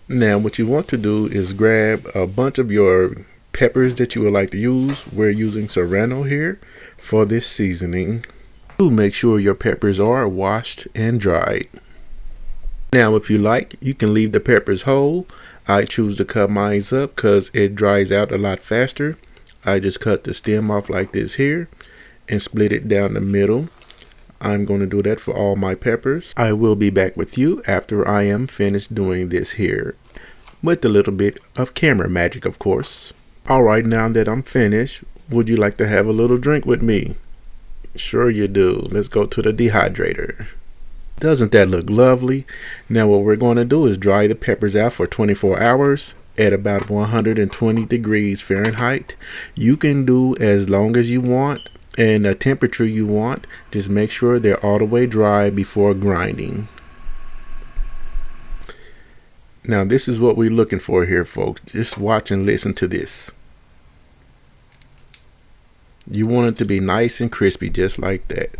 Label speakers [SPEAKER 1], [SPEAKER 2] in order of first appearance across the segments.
[SPEAKER 1] Now what you want to do is grab a bunch of your peppers that you would like to use. We're using serrano here for this seasoning. Make sure your peppers are washed and dried. Now if you like, you can leave the peppers whole. I choose to cut mine up because it dries out a lot faster. I just cut the stem off like this here and split it down the middle. I'm going to do that for all my peppers. I will be back with you after I am finished doing this here, with a little bit of camera magic, of course. Alright, now that I'm finished, would you like to have a little drink with me? Sure you do. Let's go to the dehydrator. Doesn't that look lovely? Now what we're going to do is dry the peppers out for 24 hours at about 120 degrees Fahrenheit. You can do as long as you want and the temperature you want. Just make sure they're all the way dry before grinding. Now this is what we're looking for here, folks. Just watch and listen to this. You want it to be nice and crispy, just like that.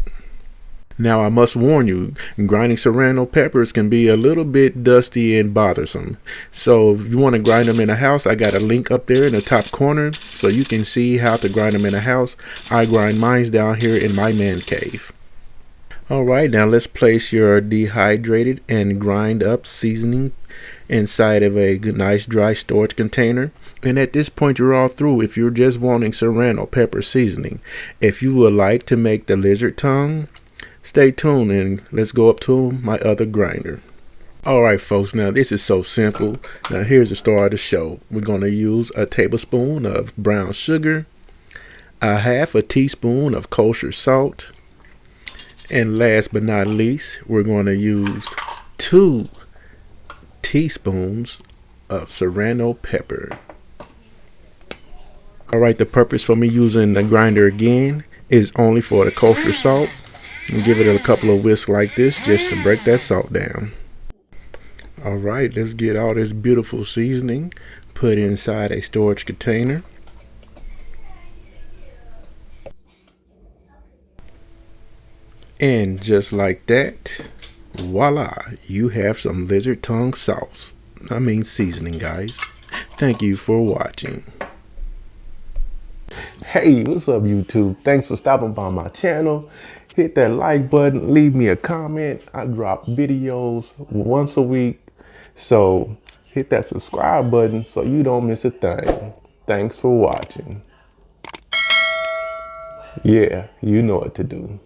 [SPEAKER 1] Now I must warn you, grinding serrano peppers can be a little bit dusty and bothersome. So if you want to grind them in a house, I got a link up there in the top corner so you can see how to grind them in a house. I grind mine down here in my man cave. Alright, now let's place your dehydrated and grind up seasoning inside of a nice dry storage container. And at this point you're all through if you're just wanting serrano pepper seasoning. If you would like to make the lizard tongue, stay tuned and let's go up to my other grinder. Alright folks, now this is so simple. Now here's the star of the show. We're going to use a tablespoon of brown sugar, a half a teaspoon of kosher salt, and last but not least, we're going to use 2 teaspoons of serrano pepper. Alright, the purpose for me using the grinder again is only for the kosher salt. And give it a couple of whisks like this just to break that salt down. Alright, let's get all this beautiful seasoning put inside a storage container. And just like that, voila, you have some lizard tongue sauce. I mean seasoning, guys. Thank you for watching. Hey, what's up YouTube? Thanks for stopping by my channel. Hit that like button, leave me a comment. I drop videos once a week. So hit that subscribe button so you don't miss a thing. Thanks for watching. Yeah, you know what to do.